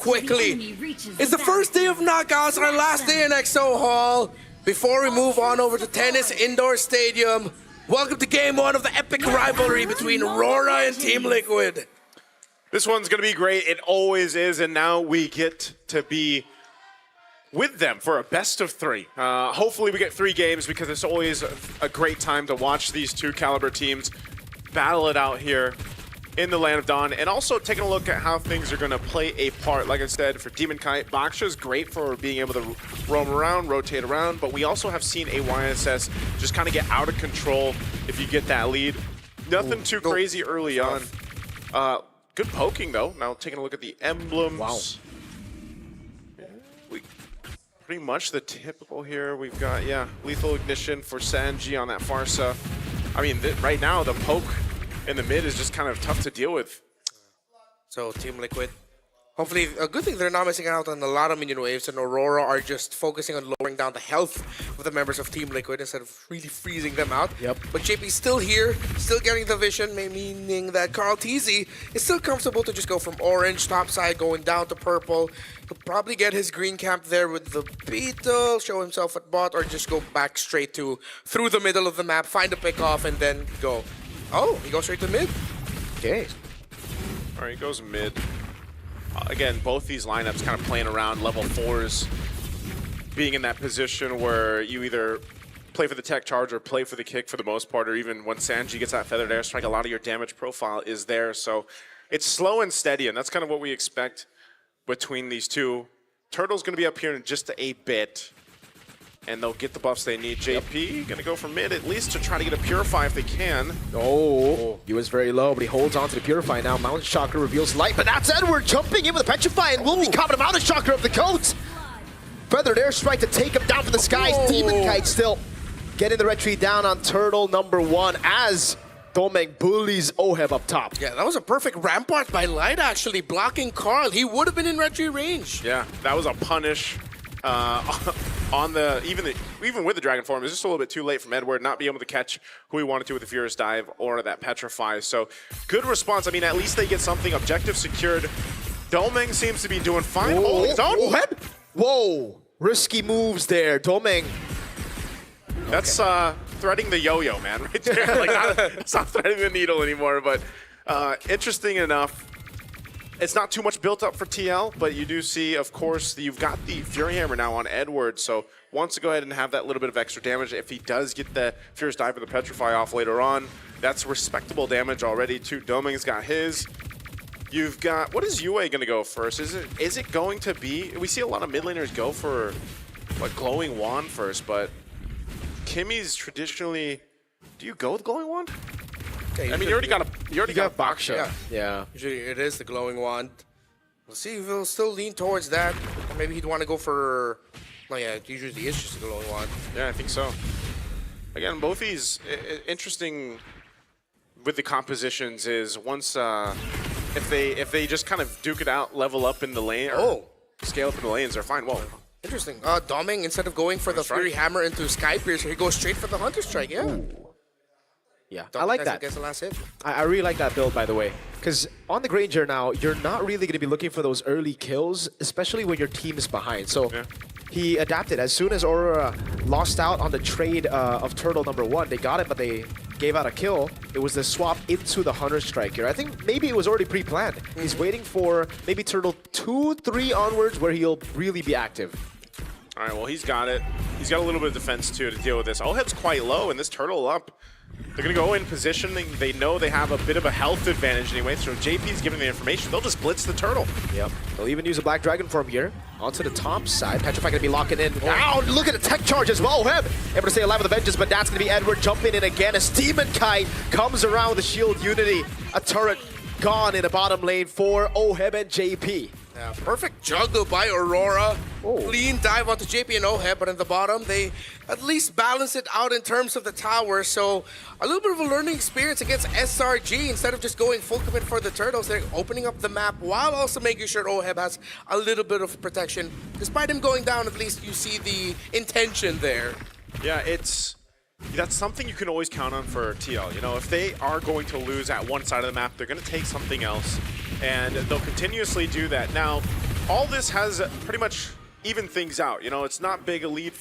quickly. It's the first day of knockouts, our last day in XO Hall. Before we move on over to Tennis Indoor Stadium, welcome to Game 1 of the epic rivalry between Aurora and Team Liquid. This one's going to be great. It always is, and now we get to be with them for a best of three. Hopefully we get 3 games because it's always a great time to watch these 2 caliber teams battle it out here in the Land of Dawn, and also taking a look at how things are going to play a part. Like I said, for Demon Kite, Baksha is great for being able to roam around, rotate around, but we also have seen a YSS just kind of get out of control if you get that lead. Nothing too crazy early on. Good poking, though. Now taking a look at the emblems. Wow. Pretty much the typical here. We've got, Lethal Ignition for Sanji on that Farsa. I mean, right now, the poke in the mid is just kind of tough to deal with. So Team Liquid, hopefully, a good thing they're not missing out on a lot of minion waves, and Aurora are just focusing on lowering down the health of the members of Team Liquid instead of really freezing them out. Yep. But JP's still here, still getting the vision, meaning that Carl TZ is still comfortable to just go from orange top side going down to purple. He'll probably get his green camp there with the Beetle, show himself at bot, or just go back straight to through the middle of the map, find a pick off, and then go. Oh, he goes straight to mid. Okay. All right, he goes mid. Again, both these lineups kind of playing around level 4s, being in that position where you either play for the tech charge or play for the kick for the most part, or even when Sanji gets that feathered airstrike, a lot of your damage profile is there. So it's slow and steady, and that's kind of what we expect between these two. Turtle's going to be up here in just a bit, and they'll get the buffs they need. JP going to go for mid at least to try to get a Purify if they can. Oh, he was very low, but he holds on to the Purify now. Mountain Chakra reveals light, but that's Edward jumping in with the Petrify, and will be caught. Mountain Chakra of the coat. Feathered airstrike to take him down from the skies. Demon Kite still getting the retreat down on Turtle #1 as Domeng bullies Oheb up top. Yeah, that was a perfect rampart by Light, actually, blocking Carl. He would have been in retreat range. Yeah, that was a punish. On the even with the Dragon Form, it's just a little bit too late from Edward, not being able to catch who he wanted to with the Furious Dive or that Petrify. So good response. I mean, at least they get something. Objective secured. Domeng seems to be doing fine. Holding his own. Whoa, risky moves there, Domeng. That's threading the yo-yo, man, right there. Like, it's not threading the needle anymore, but interesting enough. It's not too much built up for TL, but you do see, of course, you've got the Fury Hammer now on Edward, so wants to go ahead and have that little bit of extra damage. If he does get the Furious Dive or the Petrify off later on, that's respectable damage already too. Domeng's got his. You've got, what is UA going to go first? Is it going to be, we see a lot of mid laners go for, like, Glowing Wand first, but Kimmy's traditionally, do you go with Glowing Wand? Okay, I mean, you already got Baksha. Yeah. Usually it is the Glowing Wand. We'll see if he'll still lean towards that. Or maybe he'd want to go for... Oh yeah, it usually is just a Glowing Wand. Yeah, I think so. Again, both these interesting with the compositions is once if they just kind of duke it out, level up in the lane, or scale up in the lanes, they're fine. Whoa. Interesting. Domeng, instead of going for the Fury Hammer into Sky Piercer, he goes straight for the Hunter Strike, yeah. Ooh. Yeah, I like that. Gets the last hit. I really like that build, by the way. Because on the Granger now, you're not really going to be looking for those early kills, especially when your team is behind. So he adapted. As soon as Aurora lost out on the trade of Turtle #1, they got it, but they gave out a kill. It was the swap into the Hunter Strike here. I think maybe it was already pre-planned. He's waiting for maybe Turtle 2, 3 onwards where he'll really be active. All right, well, he's got it. He's got a little bit of defense, too, to deal with this. Oheb's quite low, and this Turtle up. They're going to go in position. They know they have a bit of a health advantage anyway, so JP's giving the information. They'll just blitz the Turtle. Yep. They'll even use a Black Dragon Form here. Onto the top side. Petrify going to be locking in. Wow, look at the tech charge as well. Oheb able to stay alive with the Vengeance, but that's going to be Edward jumping in again as Demon Kite comes around with the Shield Unity. A turret gone in the bottom lane for Oheb and JP. Yeah, perfect juggle by Aurora. Clean dive onto JP and Oheb, but in the bottom, they at least balance it out in terms of the tower. So a little bit of a learning experience against SRG. Instead of just going full commit for the Turtles, they're opening up the map while also making sure Oheb has a little bit of protection. Despite him going down, at least you see the intention there. Yeah, that's something you can always count on for TL. You know, if they are going to lose at one side of the map, they're going to take something else, and they'll continuously do that. Now, all this has pretty much evened things out. You know, it's not big a lead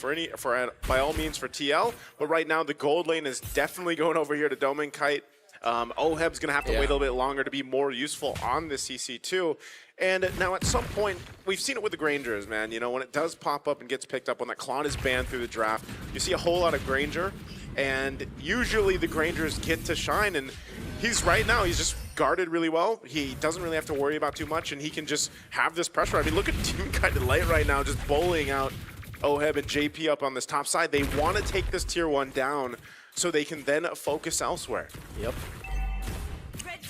by all means for TL, but right now the gold lane is definitely going over here to Domain Kite. Oheb's going to have to wait a little bit longer to be more useful on the CC2. And now at some point, we've seen it with the Grangers, man. You know, when it does pop up and gets picked up, when that Klon is banned through the draft, you see a whole lot of Granger. And usually the Grangers get to shine. And he's right now, he's just guarded really well. He doesn't really have to worry about too much. And he can just have this pressure. I mean, look at Team Kind of Light right now, just bullying out Oheb and JP up on this top side. They want to take this tier 1 down so they can then focus elsewhere. Yep.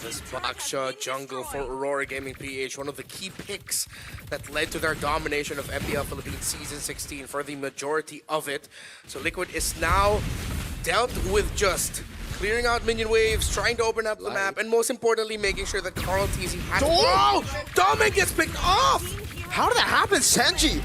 This Baksha jungle for Aurora Gaming PH, one of the key picks that led to their domination of MPL Philippines Season 16 for the majority of it. So Liquid is now dealt with just clearing out minion waves, trying to open up the map, and most importantly, making sure that Carl TZ has... Oh! Domin gets picked off! How did that happen, Sanji?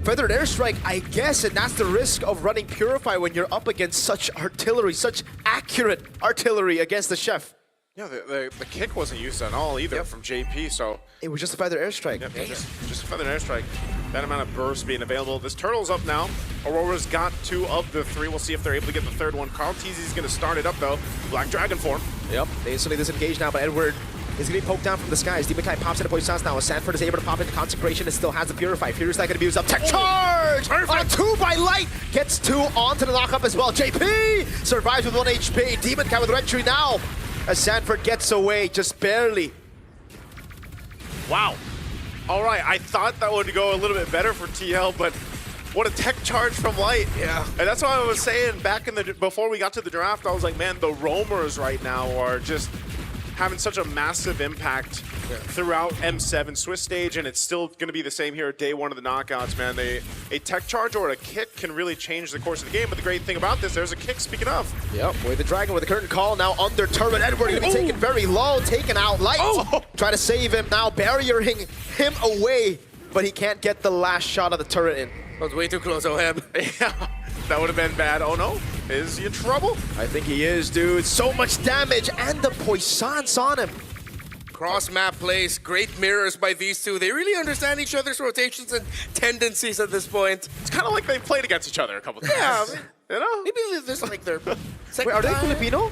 Feathered airstrike, I guess, and that's the risk of running Purify when you're up against such artillery, such accurate artillery against the Chef. Yeah, the kick wasn't used at all either from JP, so... It was just a feathered airstrike. Yep, just a feathered airstrike. That amount of burst being available. This turtle's up now. Aurora's got 2 of the 3. We'll see if they're able to get the 3rd one. Carl TZ's going to start it up, though. Black Dragon form. Yep, they instantly disengage now, but Edward is going to be poked down from the skies. Demon Kai pops into Poissons now. As Sanford is able to pop into Consecration and still has the Purify. Furious not going to be used up. Tech charge! On 2 by Light! Gets 2 onto the knockup as well. JP survives with 1 HP. Demon Kai with Red Tree now. As Sanford gets away, just barely. Wow. All right, I thought that would go a little bit better for TL, but what a tech charge from Light. Yeah. And that's why I was saying back in before we got to the draft, I was like, man, the roamers right now are just having such a massive impact throughout M7 Swiss stage, and it's still going to be the same here at day 1 of the knockouts, man. A tech charge or a kick can really change the course of the game, but the great thing about this, there's a kick, speaking of. Yep, with the Dragon with the curtain call now under turret. Edward going to be taken very low, taken out. Light try to save him now, barriering him away, but he can't get the last shot of the turret in. That was way too close, Oheb. Yeah, that would have been bad. Oh no, is he in trouble? I think he is, dude. So much damage, and the Poissons on him. Cross-map plays, great mirrors by these two. They really understand each other's rotations and tendencies at this point. It's kind of like they've played against each other a couple times. Yeah, you know? maybe this is like their second Wait, are they time. Filipino?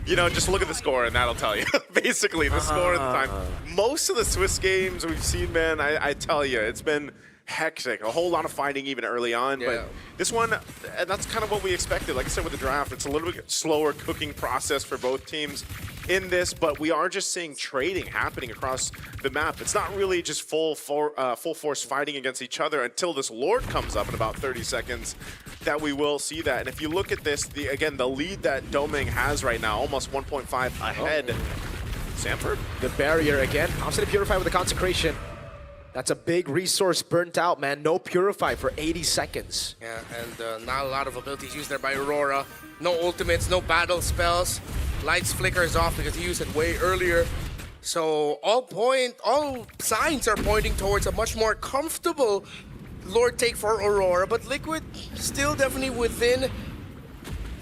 You know, just look at the score and that'll tell you. Basically, the score at the time. Most of the Swiss games we've seen, man, I tell you, it's been hectic. A whole lot of fighting even early on. Yeah. But this one, that's kind of what we expected. Like I said with the draft, it's a little bit slower cooking process for both teams in this, but we are just seeing trading happening across the map. It's not really just full force fighting against each other until this Lord comes up in about 30 seconds that we will see that. And if you look at this, again, the lead that Doming has right now, almost 1.5 ahead. Sanford? The barrier again. Pops into Purify with the Consecration. That's a big resource burnt out, man. No Purify for 80 seconds. Yeah, and not a lot of abilities used there by Aurora. No ultimates, no battle spells. Light's flicker is off because he used it way earlier. So all signs are pointing towards a much more comfortable Lord take for Aurora, but Liquid still definitely within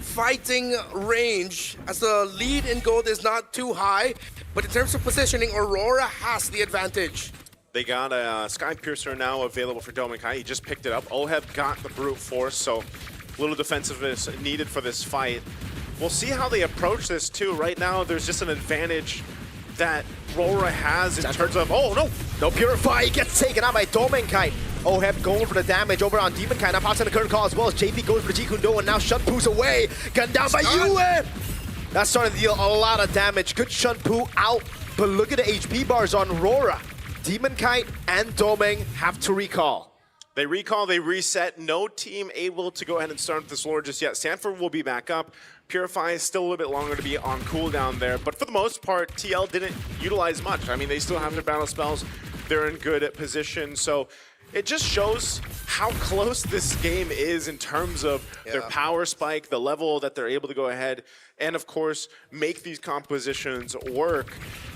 fighting range, as the lead in gold is not too high. But in terms of positioning, Aurora has the advantage. They got a Sky Piercer now available for Doming Kai. He just picked it up. Oheb got the brute force, so a little defensiveness needed for this fight. We'll see how they approach this too. Right now, there's just an advantage that Aurora has in terms of, oh no! No Purify, he gets taken out by Doming Kai. Oheb going for the damage over on Demon Kai. Now pops in the current call as well as JP goes for the Jikundo, and now Shunpu's away. Gunned down by Yuen! That's starting to deal a lot of damage. Good Shunpu out, but look at the HP bars on Aurora. Demon Kite and Doming have to recall. They recall, they reset. No team able to go ahead and start with this Lord just yet. Sanford will be back up. Purify is still a little bit longer to be on cooldown there. But for the most part, TL didn't utilize much. I mean, they still have their battle spells. They're in good position. So it just shows how close this game is in terms of their power spike, the level that they're able to go ahead and, of course, make these compositions work.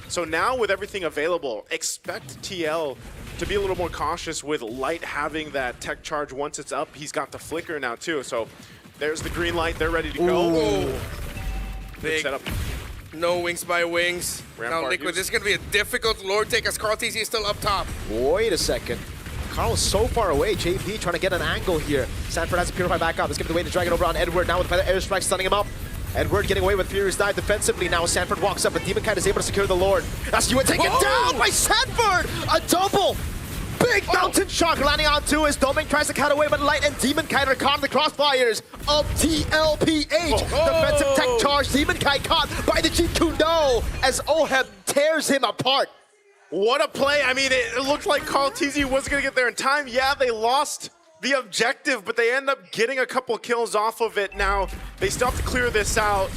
So now with everything available, expect TL to be a little more cautious with Light having that tech charge once it's up. He's got the flicker now too. So there's the green light. They're ready to go. Big setup. No wings by wings. Now Rampart Liquid, use. this is going to be a difficult Lord take as Carl TZ is still up top. Wait a second. Carl's so far away. JP trying to get an angle here. Sanford has to purify back up. Let's give it away to drag it over on Edward now with the airstrike stunning him up. Edward getting away with Furious Dive defensively. Now Sanford walks up, but Demonkite is able to secure the Lord. That's you taken down by Sanford! A double! Big mountain shock landing onto his Domain tries to cut away, but Light and Demonkite are caught in the crossfires of TLPH. Defensive tech charge. Demonkite caught by the G2 as Oheb tears him apart. What a play. I mean, it looked like Carl TZ wasn't going to get there in time. Yeah, they lost the objective, but they end up getting a couple kills off of it. Now, they still have to clear this out.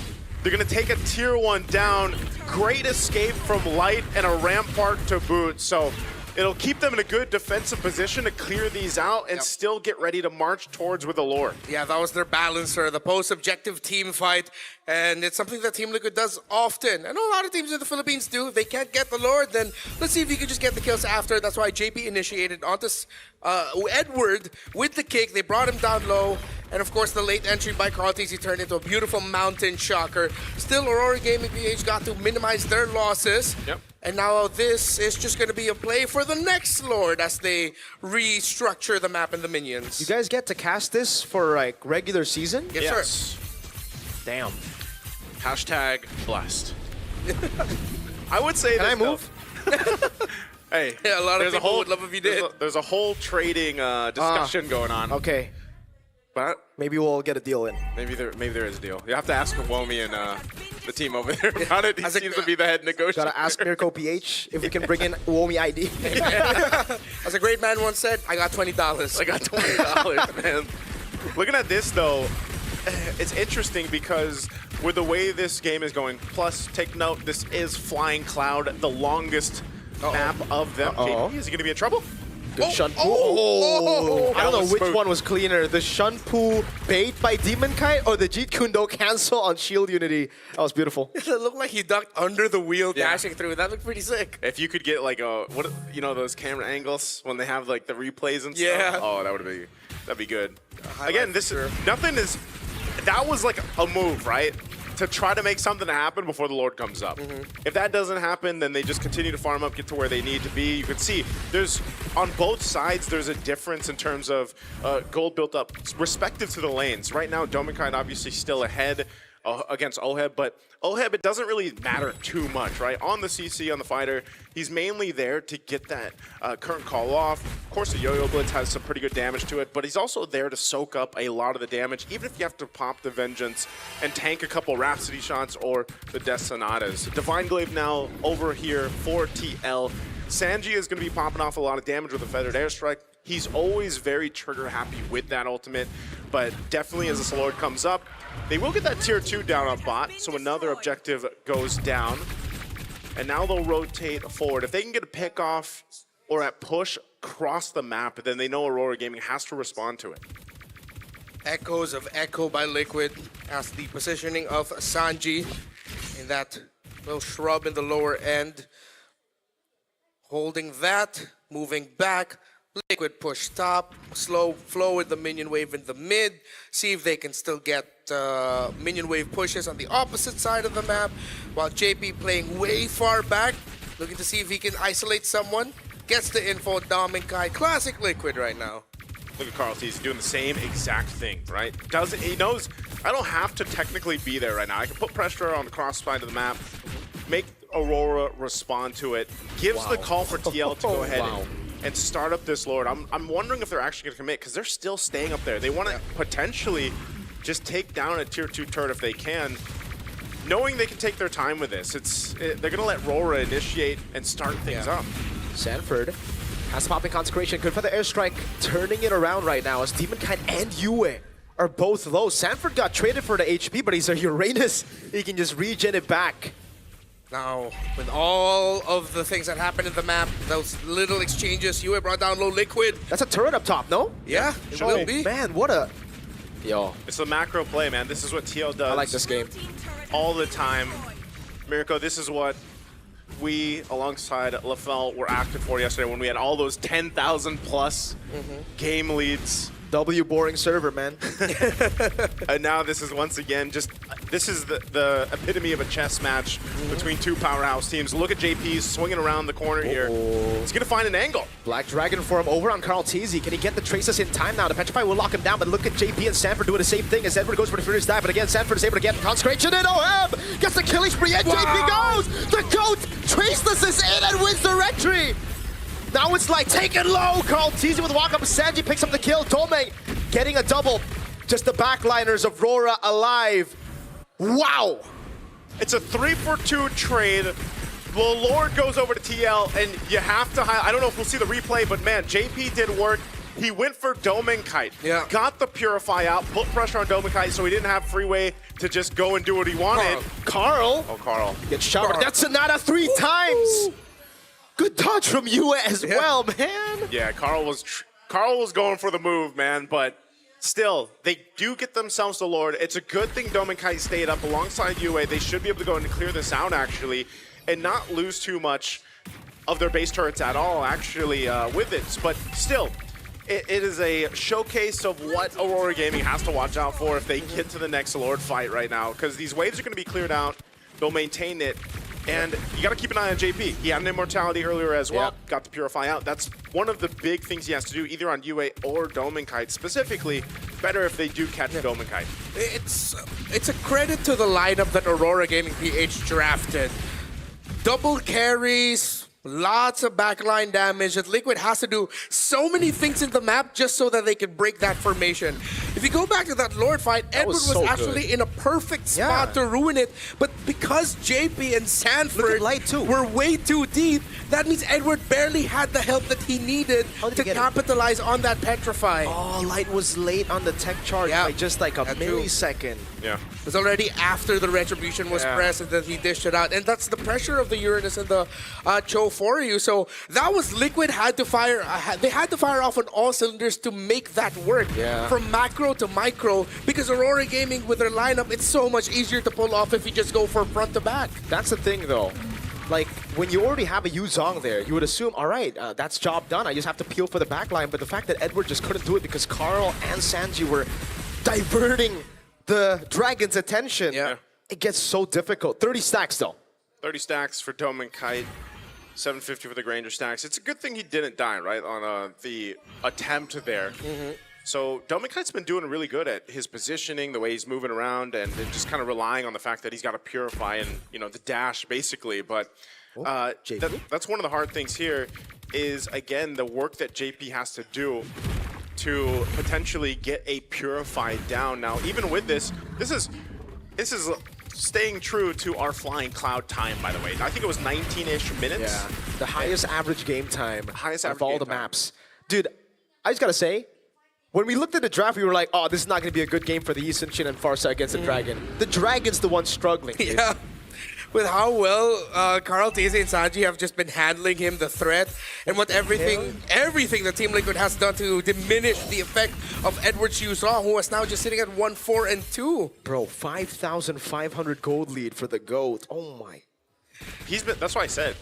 They're going to take a tier 1 down. Great escape from Light and a Rampart to boot. So it'll keep them in a good defensive position to clear these out and still get ready to march towards with the Lord. Yeah, that was their balancer, the post-objective team fight, and it's something that Team Liquid does often. I know a lot of teams in the Philippines do. If they can't get the Lord, then let's see if you can just get the kills after. That's why JP initiated onto Edward with the kick. They brought him down low, and of course the late entry by Carl TZ turned into a beautiful mountain shocker. Still, Aurora Gaming PH got to minimize their losses. Yep. And now this is just going to be a play for the next Lord as they restructure the map and the minions. You guys get to cast this for like regular season? Yes, sir. Damn. Hashtag blessed. I would say Can this, I move? Hey, Yeah, a lot of there's people would love if you did. There's a whole trading discussion going on. Okay. But Maybe we'll get a deal in. maybe there is a deal. You have to ask Womi and the team over there about it. He As a- seems to be the head negotiator. Gotta ask Mirko PH if we can bring in Womi ID. As a great man once said, I got $20. I got $20, man. Looking at this, though, it's interesting because with the way this game is going, plus, take note, this is Flying Cloud, the longest map of them. JP, is he going to be in trouble? Good Shunpu. oh, I don't that know was which smooth. one was cleaner, the Shunpu bait by Demonkite or the Jeet Kundo cancel on Shield Unity. That was beautiful. It looked like he ducked under the wheel Yeah. dashing through. That looked pretty sick. If you could get like those camera angles when they have like the replays and stuff. Yeah. Oh, that'd be good. highlight Again, for sure. that was like a move, right? To try to make something happen before the Lord comes up. If that doesn't happen, then they just continue to farm up, get to where they need to be. You can see there's on both sides there's a difference in terms of gold built up respective to the lanes. Right now, Dominkite obviously still ahead against Oheb, but Oheb, it doesn't really matter too much, right? On the CC, on the fighter, he's mainly there to get that current call off. Of course, the Yo-Yo Blitz has some pretty good damage to it, but he's also there to soak up a lot of the damage, even if you have to pop the Vengeance and tank a couple Rhapsody shots or the Death Sonatas. Divine Glaive now over here for TL. Sanji is going to be popping off a lot of damage with a Feathered Airstrike. He's always very trigger happy with that ultimate, but definitely as this Lord comes up, they will get that tier 2 down on bot, so another objective goes down. And now they'll rotate forward. If they can get a pick off or at push across the map, then they know Aurora Gaming has to respond to it. Echoes of Echo by Liquid as the positioning of Sanji in that little shrub in the lower end. Holding that, moving back. Liquid push top, slow flow with the minion wave in the mid. See if they can still get minion wave pushes on the opposite side of the map. While JP playing way far back, looking to see if he can isolate someone. Gets the info, Dominkite. Classic Liquid right now. Look at Carl T. He's doing the same exact thing, right? He knows I don't have to technically be there right now. I can put pressure on the cross side of the map, make Aurora respond to it, gives the call for TL to go ahead and start up this Lord. I'm wondering if they're actually going to commit because they're still staying up there. They want to potentially just take down a tier 2 turret if they can, knowing they can take their time with this. They're going to let Rora initiate and start things up. Sanford has popping Consecration. Good for the airstrike. Turning it around right now as Demonkite and Yue are both low. Sanford got traded for the HP, but he's a Uranus. He can just regen it back. Now, with all of the things that happened in the map, those little exchanges, Yue brought down low Liquid. That's a turret up top, no? Yeah, it will be. Man, what a... Yo, It's a macro play, man. This is what TL does. I like this game. all the time. Mirko, this is what we, alongside LaFell, were active for yesterday when we had all those 10,000 plus game leads. W boring server, man. And now this is once again this is the epitome of a chess match between two powerhouse teams. Look at JP swinging around the corner here. He's gonna find an angle. Black Dragon form over on Carl Teasy. Can he get the traces in time now? The Petrify will lock him down, but look at JP and Sanford doing the same thing as Edward goes for the furious dive. But again, Sanford is able to get Consecration in. OM gets the killing spree, and JP goes! The GOAT traceless is in and wins the retry! Now it's like, take it low! Carl Teasy with walk up. Sanji picks up the kill. Tomei getting a double. Just the backliners of Rora alive. Wow! It's a 3-for-2 trade. The Lord goes over to TL, and you have to I don't know if we'll see the replay, but man, JP did work. He went for Domenkite. Yeah. Got the Purify out, put pressure on Domenkite so he didn't have freeway to just go and do what he wanted. Carl Oh, Carl. gets shot. That's Sonata 3 times! Good touch from you as well, man. Yeah, Carl was going for the move, man, but still, they do get themselves the Lord. It's a good thing Domenkite stayed up alongside UA. They should be able to go and clear this out, actually, and not lose too much of their base turrets at all, actually, with it. But still, it is a showcase of what Aurora Gaming has to watch out for if they get to the next Lord fight right now, because these waves are going to be cleared out. They'll maintain it. And you got to keep an eye on JP. He had an immortality earlier as well. Yeah. Got the Purify out. That's one of the big things he has to do, either on UA or Domenkite. Specifically, better if they do catch Domenkite. It's a credit to the lineup that Aurora Gaming PH drafted. Double carries, lots of backline damage that Liquid has to do so many things in the map just so that they can break that formation. If you go back to that Lord fight, Edward was so actually in a perfect spot to ruin it, but because JP and Sanford Light too. were way too deep, that means Edward barely had the help that he needed to capitalize on that Petrify. Oh, Light was late on the tech charge by just like a millisecond. Yeah. It was already after the Retribution was pressed and then he dished it out. And that's the pressure of the Uranus and the Cho for you. So that was Liquid had to fire. They had to fire off on all cylinders to make that work. Yeah. From macro to micro. Because Aurora Gaming with their lineup, it's so much easier to pull off if you just go for front to back. That's the thing though. Like, when you already have a Yuzong there, you would assume, all right, that's job done. I just have to peel for the backline. But the fact that Edward just couldn't do it because Carl and Sanji were diverting the Dragon's attention, it gets so difficult. 30 stacks, though. 30 stacks for Domenkite, 750 for the Granger stacks. It's a good thing he didn't die, right, on the attempt there. So Domenkite's been doing really good at his positioning, the way he's moving around, and just kind of relying on the fact that he's got to purify and, you know, the dash, basically. But that's one of the hard things here is, again, the work that JP has to do to potentially get a Purify down. Now, even with this is staying true to our Flying Cloud time, by the way. I think it was 19-ish minutes. Yeah, the highest average game time highest of all the maps. Dude, I just gotta say, when we looked at the draft, we were like, oh, this is not gonna be a good game for the East and Shin and Farsa against the Dragon. The Dragon's the one struggling, dude. Yeah. With how well Carl Tese and Sanji have just been handling him, the threat, and what everything the Team Liquid has done to diminish the effect of Edward Yuzong, who is now just sitting at 1-4-2. Bro, 5,500 gold lead for the GOAT. Oh my. That's why I said,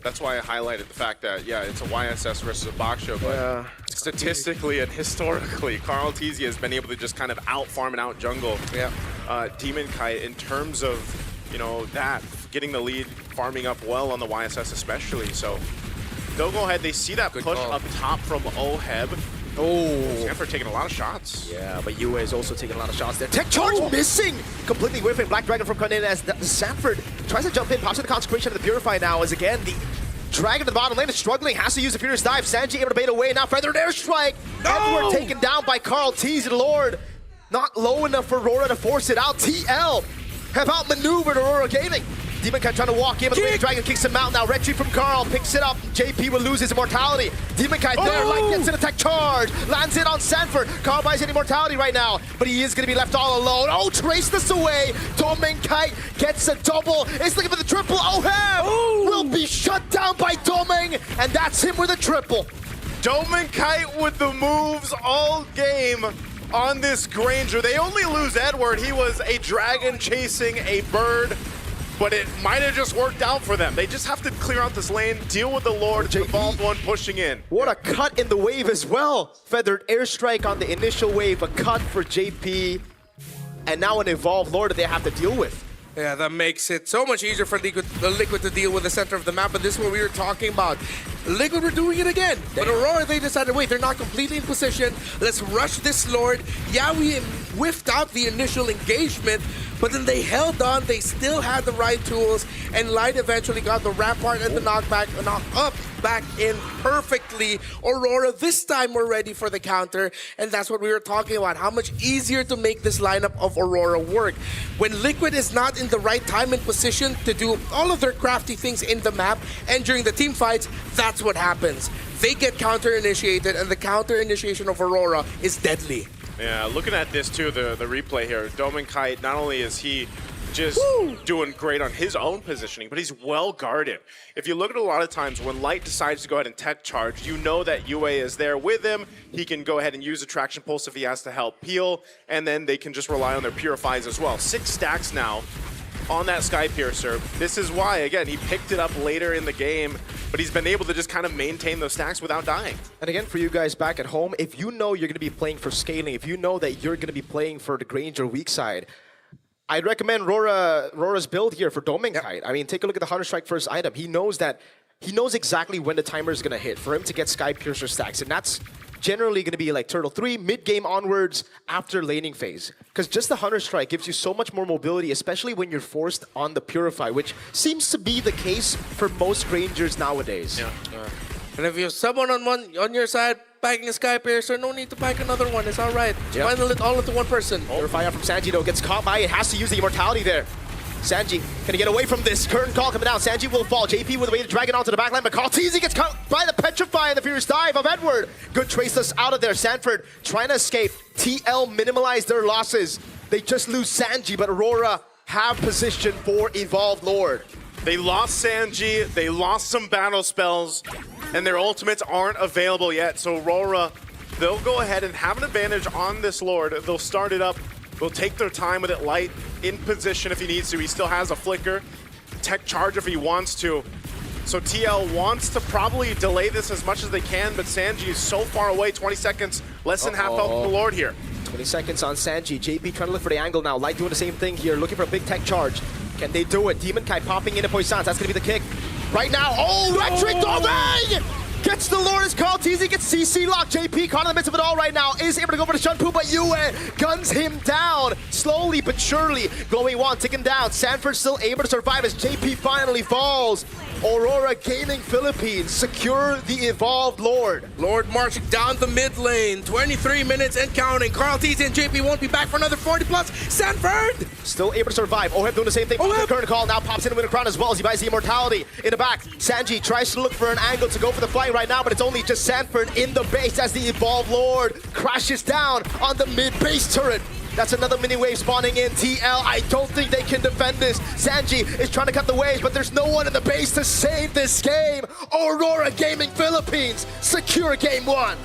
that's why I highlighted the fact that, yeah, it's a YSS versus a box show, but statistically and historically, Carl Tese has been able to just kind of out-farm and out-jungle Domenkite in terms of, you know, that, getting the lead, farming up well on the YSS especially. So they'll go ahead. They see that push up top from Oheb. Sanford taking a lot of shots. Yeah, but UA is also taking a lot of shots there. Tech charge missing! Completely whiffing. Black Dragon from coming in as Sanford tries to jump in, pops in the Consecration of the Purify now as again the Dragon at the bottom lane is struggling, has to use the Furious Dive. Sanji able to bait away, now feathered airstrike. Edward taken down by Carl Tese, Lord. Not low enough for Aurora to force it out. TL have outmaneuvered Aurora Gaming. Domenkite trying to walk in, but the Dragon kicks him out now. Retry from Carl, picks it up. JP will lose his immortality. Domenkite there, Light gets an attack charge. Lands it on Sanford. Carl buys an immortality right now, but he is going to be left all alone. Oh, trace this away. Domenkite gets a double. It's looking for the triple. Will be shut down by Domeng, and that's him with a triple. Domenkite with the moves all game on this Granger. They only lose Edward. He was a dragon chasing a bird. but it might have just worked out for them. They just have to clear out this lane, deal with the Lord, the Evolved One pushing in. What a cut in the wave as well. Feathered airstrike on the initial wave, a cut for JP, and now an Evolved Lord that they have to deal with. Yeah, that makes it so much easier for Liquid to deal with the center of the map, but this is what we were talking about. Liquid were doing it again, but Aurora, they decided, wait, they're not completely in position. Let's rush this Lord. Yeah, we whiffed out the initial engagement, but then they held on. They still had the right tools, and Light eventually got the Rampart and the knockback, knock up back in perfectly. Aurora, this time we're ready for the counter, and that's what we were talking about, how much easier to make this lineup of Aurora work. When Liquid is not in the right time and position to do all of their crafty things in the map, and during the team fights, that's what happens. They get counter-initiated, and the counter-initiation of Aurora is deadly. Yeah, looking at this too, the replay here, Domenkite, not only is he just doing great on his own positioning, but he's well guarded. If you look at a lot of times when Light decides to go ahead and tech charge, you know that UA is there with him. He can go ahead and use a traction pulse if he has to help peel, and then they can just rely on their purifies as well. 6 stacks now on that Sky Piercer. This is why, again, he picked it up later in the game, but he's been able to just kind of maintain those stacks without dying. And again, for you guys back at home, if you know you're going to be playing for scaling, if you know that you're going to be playing for the Granger weak side, I'd recommend Rora's build here for Domenkite. I mean, take a look at the Hunter Strike first item. He knows exactly when the timer is going to hit for him to get Sky Piercer stacks, and that's generally going to be like Turtle 3, mid-game onwards after laning phase. Because just the Hunter Strike gives you so much more mobility, especially when you're forced on the Purify, which seems to be the case for most Grangers nowadays. Yeah. And if you have someone on your side packing a Sky Piercer, no need to pack another one. It's all right. Yep. Finally, it all into one person. Purify out from Sanji, though, gets caught by it, has to use the Immortality there. Sanji, can he get away from this? Curtain call coming down. Sanji will fall. JP with a way to drag it onto the backline. McCall gets caught by the Petrify and the Furious Dive of Edward. Good traceless out of there. Sanford trying to escape. TL minimize their losses. They just lose Sanji, but Aurora have position for Evolved Lord. They lost Sanji, they lost some battle spells, and their ultimates aren't available yet. So Aurora, they'll go ahead and have an advantage on this Lord. They'll start it up. They'll take their time with it. Light in position if he needs to. He still has a flicker. Tech charge if he wants to. So TL wants to probably delay this as much as they can, but Sanji is so far away. 20 seconds, less than half health from the Lord here. 20 seconds on Sanji. JP trying to look for the angle now. Light doing the same thing here, looking for a big tech charge. Can they do it? Demonkite popping into Poissons. That's going to be the kick. Right now, Electric Domain! Gets the Lord, is called. TZ gets CC locked. JP caught in the midst of it all right now. Is able to go for the Shunpu, but Yue guns him down. Slowly but surely. Glowing Wand ticking down. Sanford still able to survive as JP finally falls. Aurora Gaming Philippines secure the Evolved Lord. Lord marching down the mid lane. 23 minutes and counting. Carl TZ and JP won't be back for another 40 plus. Sanford! Still able to survive. Oheb doing the same thing. The current call now pops in with a crown as well as he buys the Immortality in the back. Sanji tries to look for an angle to go for the flying right now, but it's only just Sanford in the base as the Evolved Lord crashes down on the mid base turret. That's another mini wave spawning in. TL, I don't think they can defend this. Sanji is trying to cut the waves, but there's no one in the base to save this game. Aurora Gaming Philippines secure game 1.